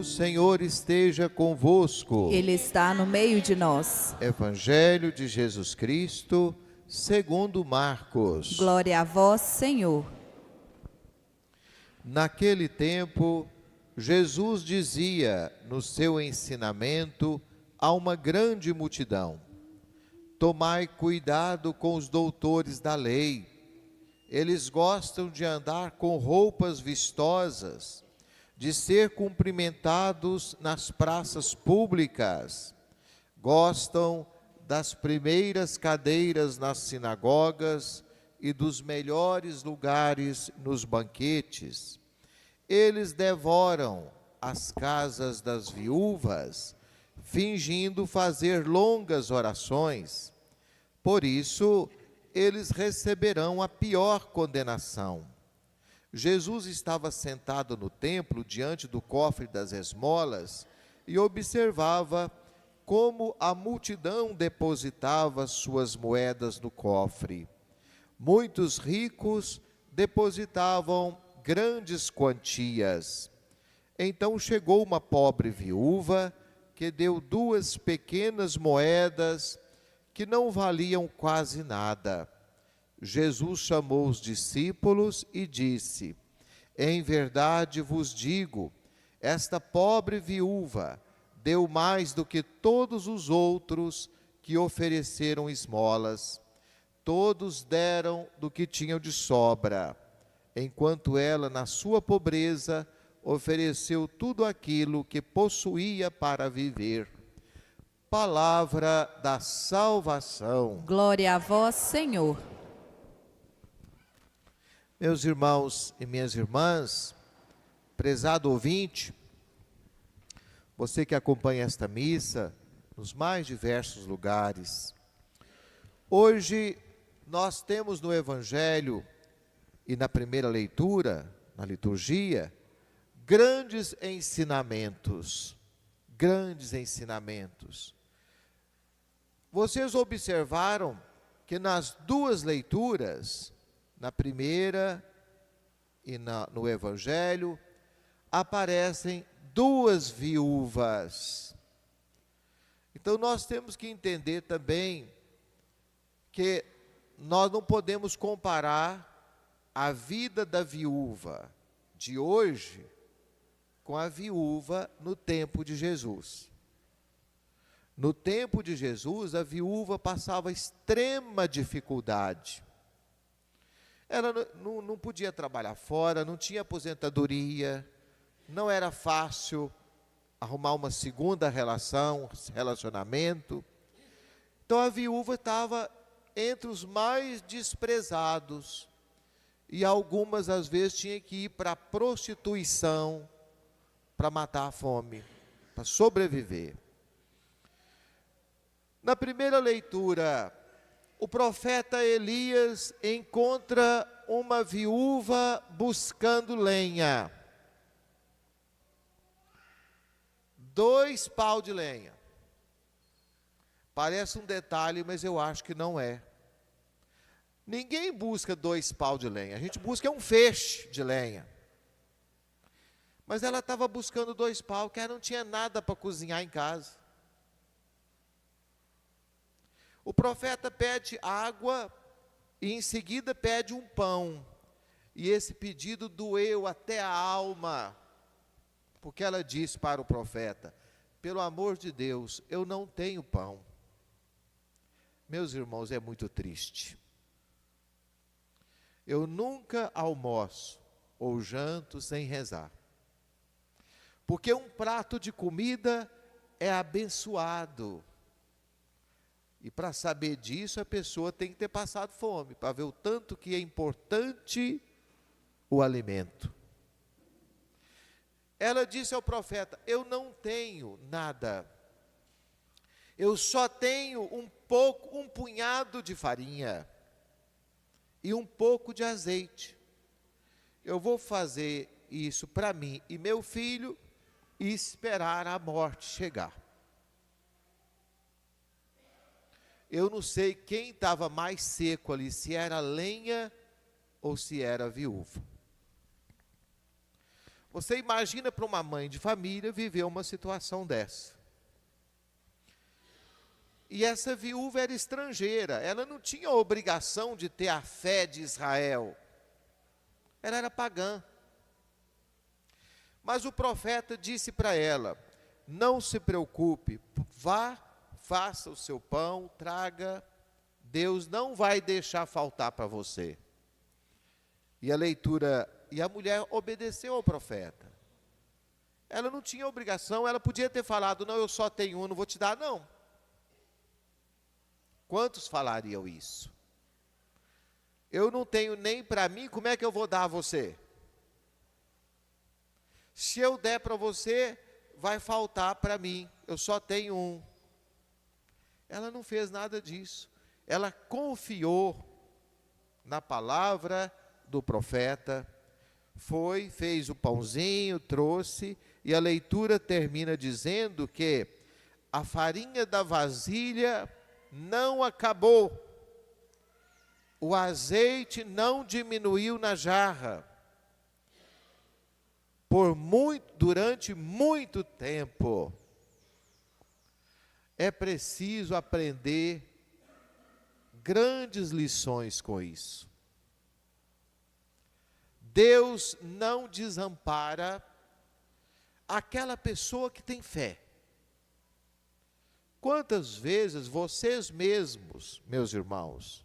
Senhor esteja convosco. Ele está no meio de nós. Evangelho de Jesus Cristo, segundo Marcos. Glória a vós, Senhor. Naquele tempo, Jesus dizia no seu ensinamento a uma grande multidão: tomai cuidado com os doutores da lei. Eles gostam de andar com roupas vistosas, de ser cumprimentados nas praças públicas. Gostam das primeiras cadeiras nas sinagogas e dos melhores lugares nos banquetes. Eles devoram as casas das viúvas, fingindo fazer longas orações. Por isso, eles receberão a pior condenação. Jesus estava sentado no templo, diante do cofre das esmolas, e observava como a multidão depositava suas moedas no cofre. Muitos ricos depositavam grandes quantias. Então chegou uma pobre viúva que deu 2 pequenas moedas que não valiam quase nada. Jesus chamou os discípulos e disse: em verdade vos digo, esta pobre viúva deu mais do que todos os outros que ofereceram esmolas. Todos deram do que tinham de sobra, enquanto ela, na sua pobreza, ofereceu tudo aquilo que possuía para viver. Palavra da salvação. Glória a vós, Senhor. Meus irmãos e minhas irmãs, prezado ouvinte, você que acompanha esta missa nos mais diversos lugares, hoje nós temos no Evangelho e na primeira leitura, na liturgia, grandes ensinamentos. Grandes ensinamentos. Vocês observaram que nas 2 leituras, na primeira e no Evangelho, aparecem 2 viúvas. Então nós temos que entender também que nós não podemos comparar a vida da viúva de hoje com a viúva no tempo de Jesus. No tempo de Jesus, a viúva passava extrema dificuldade. Ela não podia trabalhar fora, não tinha aposentadoria, não era fácil arrumar uma segunda relacionamento. Então a viúva estava entre os mais desprezados, e algumas às vezes tinham que ir para a prostituição para matar a fome, para sobreviver. Na primeira leitura, o profeta Elias encontra uma viúva buscando lenha. 2 paus de lenha. Parece um detalhe, mas eu acho que não é. Ninguém busca 2 paus de lenha, a gente busca um feixe de lenha. Mas ela estava buscando 2 paus, que ela não tinha nada para cozinhar em casa. O profeta pede água e em seguida pede um pão. E esse pedido doeu até a alma, porque ela disse para o profeta: pelo amor de Deus, eu não tenho pão. Meus irmãos, é muito triste. Eu nunca almoço ou janto sem rezar. Porque um prato de comida é abençoado. E para saber disso, a pessoa tem que ter passado fome, para ver o tanto que é importante o alimento. Ela disse ao profeta: eu não tenho nada. Eu só tenho um punhado de farinha e um pouco de azeite. Eu vou fazer isso para mim e meu filho e esperar a morte chegar. Eu não sei quem estava mais seco ali, se era lenha ou se era viúva. Você imagina para uma mãe de família viver uma situação dessa. E essa viúva era estrangeira, ela não tinha a obrigação de ter a fé de Israel. Ela era pagã. Mas o profeta disse para ela: não se preocupe, vá, faça o seu pão, traga, Deus não vai deixar faltar para você. E a mulher obedeceu ao profeta. Ela não tinha obrigação, ela podia ter falado: não, eu só tenho um, não vou te dar, não. Quantos falariam isso? Eu não tenho nem para mim, como é que eu vou dar a você? Se eu der para você, vai faltar para mim, eu só tenho um. Ela não fez nada disso. Ela confiou na palavra do profeta, fez o pãozinho, trouxe, e a leitura termina dizendo que a farinha da vasilha não acabou, o azeite não diminuiu na jarra, durante muito tempo. É preciso aprender grandes lições com isso. Deus não desampara aquela pessoa que tem fé. Quantas vezes vocês mesmos, meus irmãos,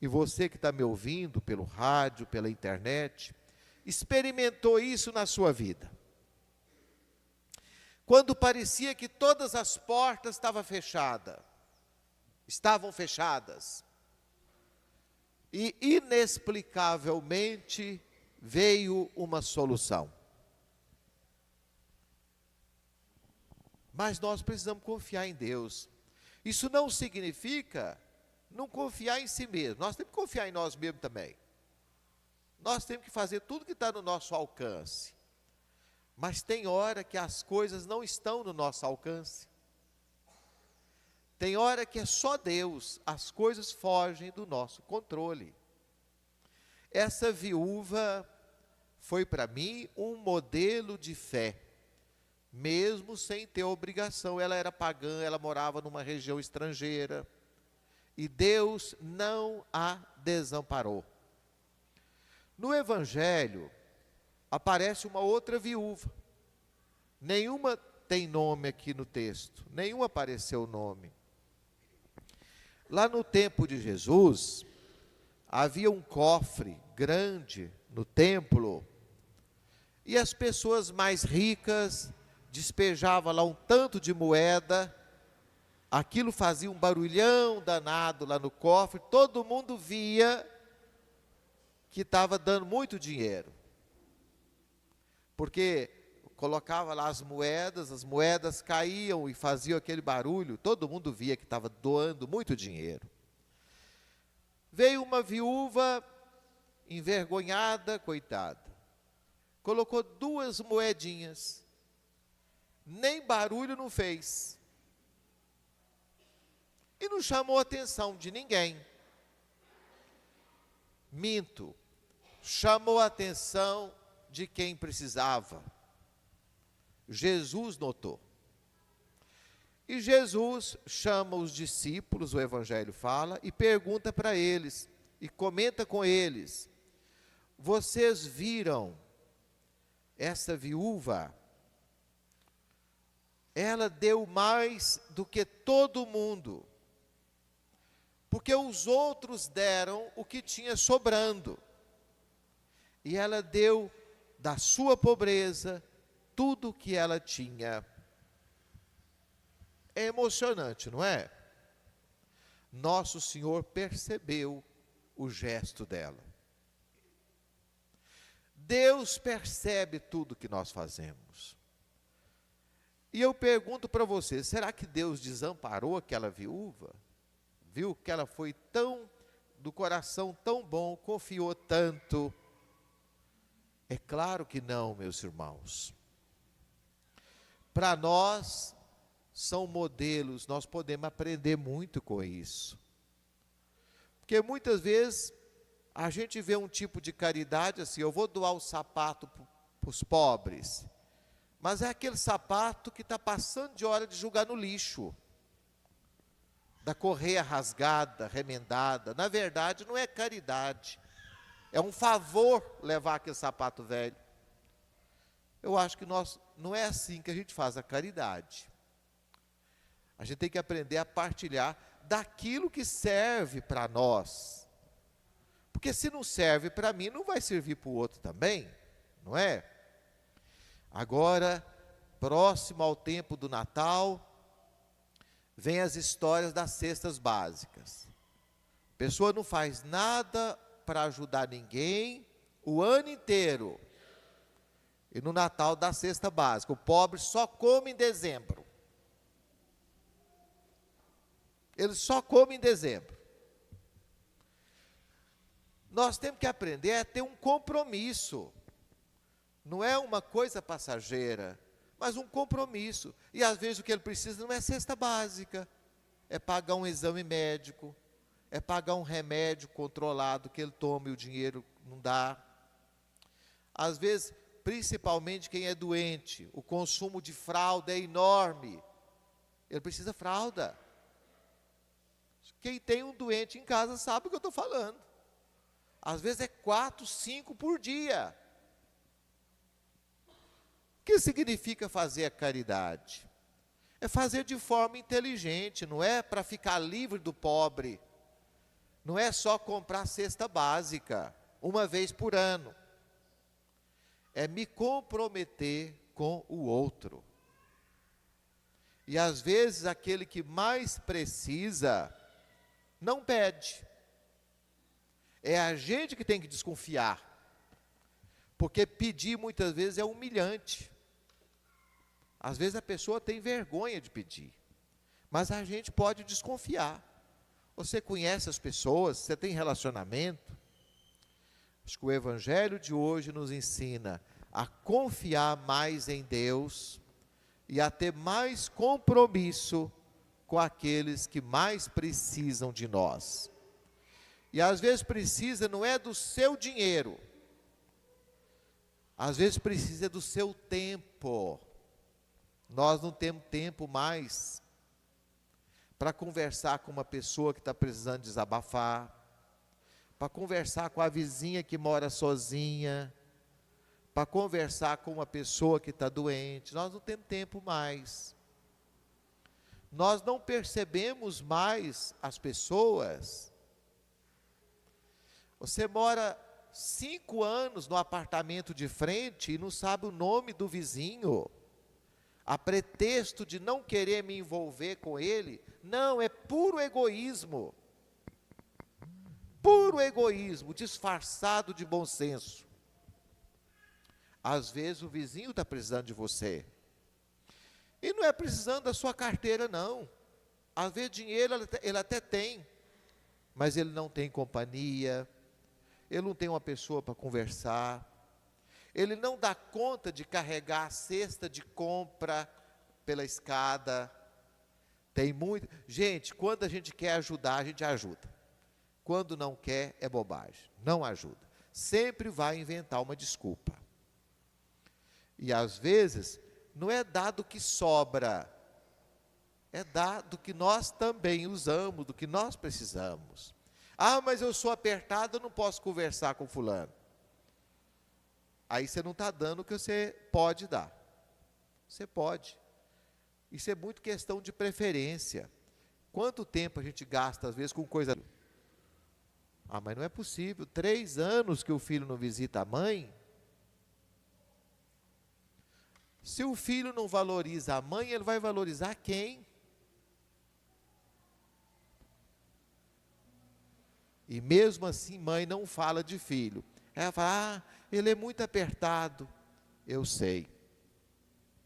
e você que está me ouvindo pelo rádio, pela internet, experimentou isso na sua vida? Quando parecia que todas as portas estavam fechadas, e inexplicavelmente veio uma solução. Mas nós precisamos confiar em Deus. Isso não significa não confiar em si mesmo. Nós temos que confiar em nós mesmos também. Nós temos que fazer tudo que está no nosso alcance. Mas tem hora que as coisas não estão no nosso alcance. Tem hora que é só Deus, as coisas fogem do nosso controle. Essa viúva foi para mim um modelo de fé, mesmo sem ter obrigação. Ela era pagã, ela morava numa região estrangeira, e Deus não a desamparou. No Evangelho, aparece uma outra viúva. Nenhuma tem nome aqui no texto, nenhuma apareceu o nome. Lá no tempo de Jesus, havia um cofre grande no templo, e as pessoas mais ricas despejavam lá um tanto de moeda, aquilo fazia um barulhão danado lá no cofre, todo mundo via que estava dando muito dinheiro, porque colocava lá as moedas caíam e faziam aquele barulho, todo mundo via que estava doando muito dinheiro. Veio uma viúva envergonhada, coitada, colocou 2 moedinhas, nem barulho não fez, e não chamou a atenção de ninguém. Minto, chamou a atenção de quem precisava. Jesus notou. E Jesus chama os discípulos, o Evangelho fala, e pergunta para eles, e comenta com eles: vocês viram essa viúva? Ela deu mais do que todo mundo, porque os outros deram o que tinha sobrando, e ela deu da sua pobreza tudo o que ela tinha. É emocionante, não é? Nosso Senhor percebeu o gesto dela. Deus percebe tudo que nós fazemos. E eu pergunto para você, será que Deus desamparou aquela viúva? Viu que ela foi do coração tão bom, confiou tanto? É claro que não, meus irmãos. Para nós, são modelos, nós podemos aprender muito com isso. Porque muitas vezes, a gente vê um tipo de caridade assim: eu vou doar o sapato para os pobres, mas é aquele sapato que está passando de hora de jogar no lixo, da correia rasgada, remendada. Na verdade, não é caridade, é um favor levar aquele sapato velho. Eu acho que não é assim que a gente faz a caridade. A gente tem que aprender a partilhar daquilo que serve para nós. Porque se não serve para mim, não vai servir para o outro também, não é? Agora, próximo ao tempo do Natal, vem as histórias das cestas básicas. A pessoa não faz nada para ajudar ninguém o ano inteiro. E no Natal dá cesta básica. O pobre só come em dezembro. Ele só come em dezembro. Nós temos que aprender a ter um compromisso. Não é uma coisa passageira, mas um compromisso. E às vezes o que ele precisa não é cesta básica, é pagar um exame médico, é pagar um remédio controlado que ele toma e o dinheiro não dá. Às vezes, principalmente quem é doente, o consumo de fralda é enorme. Ele precisa fralda. Quem tem um doente em casa sabe o que eu estou falando. Às vezes é 4, 5 por dia. O que significa fazer a caridade? É fazer de forma inteligente, não é para ficar livre do pobre. Não é só comprar cesta básica, uma vez por ano. É me comprometer com o outro. E às vezes aquele que mais precisa, não pede. É a gente que tem que desconfiar. Porque pedir muitas vezes é humilhante. Às vezes a pessoa tem vergonha de pedir. Mas a gente pode desconfiar. Você conhece as pessoas, você tem relacionamento. Acho que o Evangelho de hoje nos ensina a confiar mais em Deus e a ter mais compromisso com aqueles que mais precisam de nós. E às vezes precisa não é do seu dinheiro, às vezes precisa do seu tempo. Nós não temos tempo mais para conversar com uma pessoa que está precisando desabafar, para conversar com a vizinha que mora sozinha, para conversar com uma pessoa que está doente. Nós não temos tempo mais. Nós não percebemos mais as pessoas. Você mora 5 anos no apartamento de frente e não sabe o nome do vizinho, a pretexto de não querer me envolver com ele. Não, é puro egoísmo. Puro egoísmo, disfarçado de bom senso. Às vezes o vizinho está precisando de você. E não é precisando da sua carteira, não. Às vezes dinheiro ele até tem, mas ele não tem companhia, ele não tem uma pessoa para conversar, ele não dá conta de carregar a cesta de compra pela escada. Tem muito. Gente, quando a gente quer ajudar, a gente ajuda. Quando não quer, é bobagem. Não ajuda. Sempre vai inventar uma desculpa. E às vezes, não é dado que sobra, é dado que nós também usamos, do que nós precisamos. Ah, mas eu sou apertado, eu não posso conversar com fulano. Aí você não está dando o que você pode dar. Você pode. Isso é muito questão de preferência. Quanto tempo a gente gasta, às vezes, com coisa... Ah, mas não é possível. 3 anos que o filho não visita a mãe. Se o filho não valoriza a mãe, ele vai valorizar quem? E mesmo assim, mãe não fala de filho. Ela fala, ah, ele é muito apertado. Eu sei.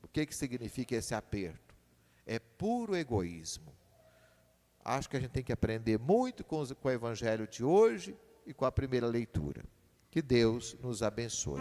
O que significa esse aperto? É puro egoísmo. Acho que a gente tem que aprender muito com o Evangelho de hoje e com a primeira leitura. Que Deus nos abençoe.